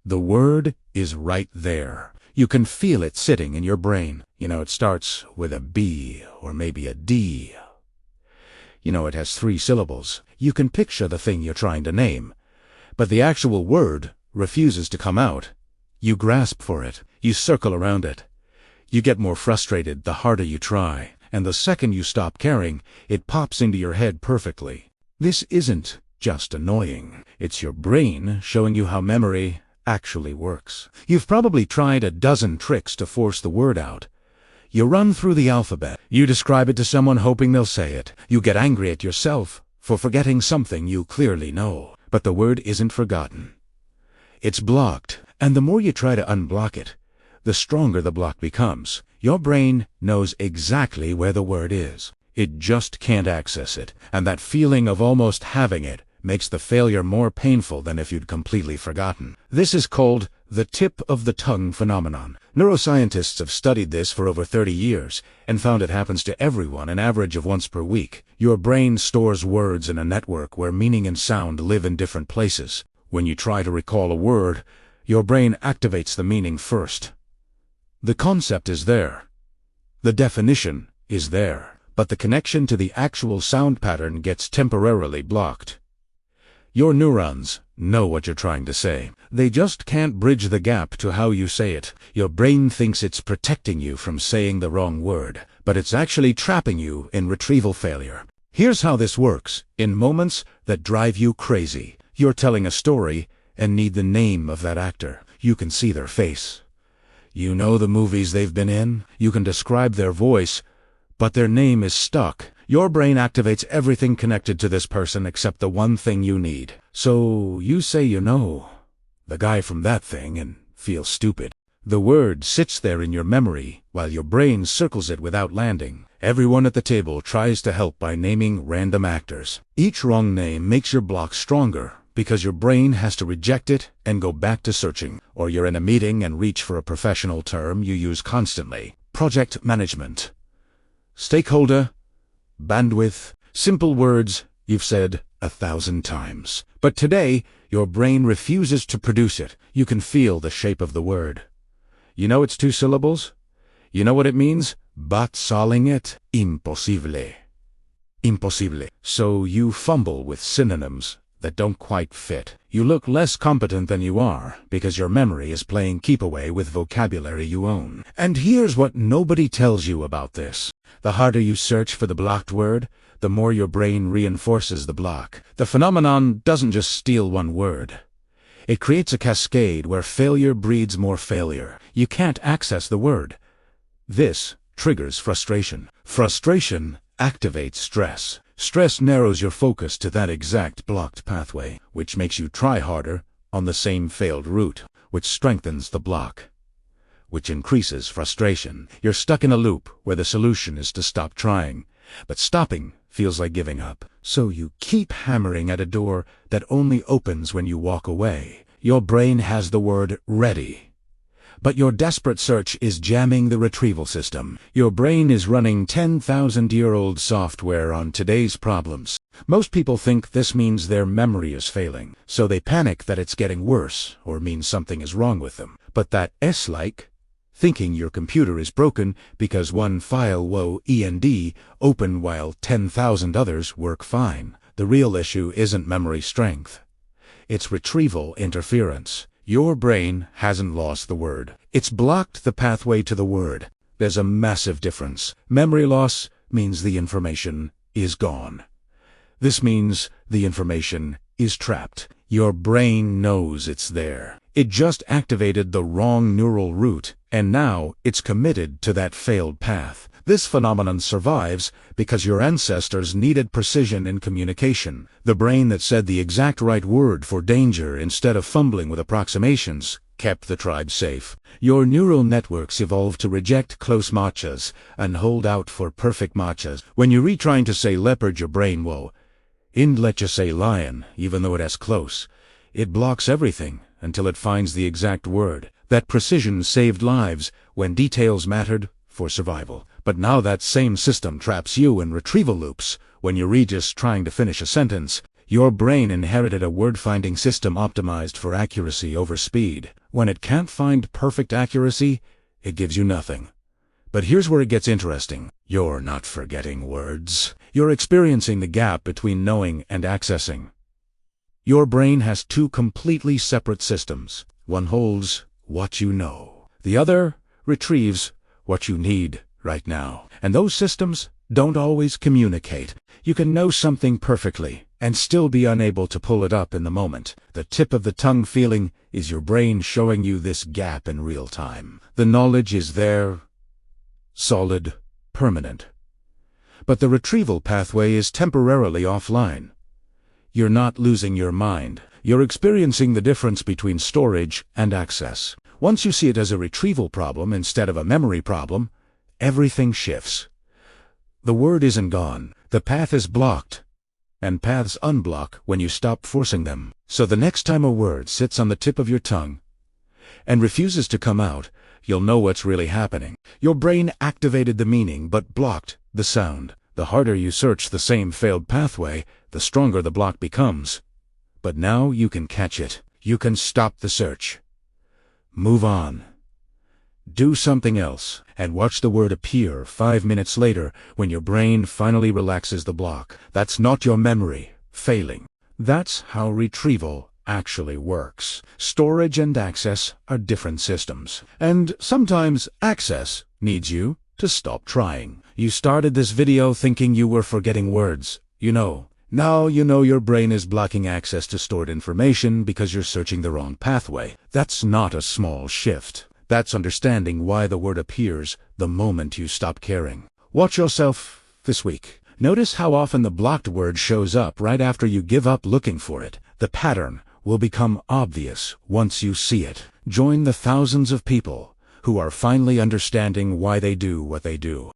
The word is right there. You can feel it sitting in your brain. It starts with a B or maybe a D. It has 3 syllables. You can picture the thing you're trying to name. But the actual word refuses to come out. You grasp for it. You circle around it. You get more frustrated the harder you try. And the second you stop caring, it pops into your head perfectly. This isn't just annoying. It's your brain showing you how memory actually works. You've probably tried a dozen tricks to force the word out. You run through the alphabet. You describe it to someone hoping they'll say it. You get angry at yourself for forgetting something you clearly know. But the word isn't forgotten. It's blocked, and the more you try to unblock it, the stronger the block becomes. Your brain knows exactly where the word is. It just can't access it, and that feeling of almost having it makes the failure more painful than if you'd completely forgotten. This is called the tip of the tongue phenomenon. Neuroscientists have studied this for over 30 years and found it happens to everyone an average of once per week. Your brain stores words in a network where meaning and sound live in different places. When you try to recall a word, your brain activates the meaning first. The concept is there. The definition is there. But the connection to the actual sound pattern gets temporarily blocked. Your neurons know what you're trying to say. They just can't bridge the gap to how you say it. Your brain thinks it's protecting you from saying the wrong word, but it's actually trapping you in retrieval failure. Here's how this works. In moments that drive you crazy, you're telling a story and need the name of that actor. You can see their face. You know the movies they've been in. You can describe their voice, but their name is stuck. Your brain activates everything connected to this person except the one thing you need. So you say you know the guy from that thing and feel stupid. The word sits there in your memory while your brain circles it without landing. Everyone at the table tries to help by naming random actors. Each wrong name makes your block stronger because your brain has to reject it and go back to searching. Or you're in a meeting and reach for a professional term you use constantly. Project management. Stakeholder. Bandwidth. Simple words you've said 1,000 times. But today, your brain refuses to produce it. You can feel the shape of the word. You know it's 2 syllables? You know what it means? But solving it, impossible. Impossible. So you fumble with synonyms that don't quite fit. You look less competent than you are because your memory is playing keep away with vocabulary you own. And here's what nobody tells you about this. The harder you search for the blocked word, the more your brain reinforces the block. The phenomenon doesn't just steal one word. It creates a cascade where failure breeds more failure. You can't access the word. This triggers frustration. Frustration activates stress. Stress narrows your focus to that exact blocked pathway, which makes you try harder on the same failed route, which strengthens the block, which increases frustration. You're stuck in a loop where the solution is to stop trying, but stopping feels like giving up. So you keep hammering at a door that only opens when you walk away. Your brain has the word ready, but your desperate search is jamming the retrieval system. Your brain is running 10,000-year-old software on today's problems. Most people think this means their memory is failing, so they panic that it's getting worse or means something is wrong with them. But that S-like thinking your computer is broken because one file woend open while 10,000 others work fine. The real issue isn't memory strength. It's retrieval interference. Your brain hasn't lost the word. It's blocked the pathway to the word. There's a massive difference. Memory loss means the information is gone. This means the information is trapped. Your brain knows it's there. It just activated the wrong neural route, and now it's committed to that failed path. This phenomenon survives because your ancestors needed precision in communication. The brain that said the exact right word for danger instead of fumbling with approximations kept the tribe safe. Your neural networks evolved to reject close matchas and hold out for perfect matchas. When you're retrying to say leopard, your brain will let you say lion, even though it has close. It blocks everything until it finds the exact word. That precision saved lives when details mattered for survival. But now that same system traps you in retrieval loops. When you're just trying to finish a sentence, Your brain inherited a word-finding system optimized for accuracy over speed. When it can't find perfect accuracy, it gives you nothing. But here's where it gets interesting. You're not forgetting words. You're experiencing the gap between knowing and accessing. Your brain has two completely separate systems. One holds what you know. The other retrieves what you need right now. And those systems don't always communicate. You can know something perfectly and still be unable to pull it up in the moment. The tip of the tongue feeling is your brain showing you this gap in real time. The knowledge is there, solid, permanent. But the retrieval pathway is temporarily offline. You're not losing your mind. You're experiencing the difference between storage and access. Once you see it as a retrieval problem instead of a memory problem, everything shifts. The word isn't gone. The path is blocked. And paths unblock when you stop forcing them. So the next time a word sits on the tip of your tongue and refuses to come out, you'll know what's really happening. Your brain activated the meaning but blocked the sound. The harder you search the same failed pathway, the stronger the block becomes. But now you can catch it. You can stop the search. Move on. Do something else, and watch the word appear 5 minutes later when your brain finally relaxes the block. That's not your memory failing. That's how retrieval actually works. Storage and access are different systems. And sometimes access needs you to stop trying. You started this video thinking you were forgetting words. Now you know your brain is blocking access to stored information because you're searching the wrong pathway. That's not a small shift. That's understanding why the word appears the moment you stop caring. Watch yourself this week. Notice how often the blocked word shows up right after you give up looking for it. The pattern will become obvious once you see it. Join the thousands of people who are finally understanding why they do what they do.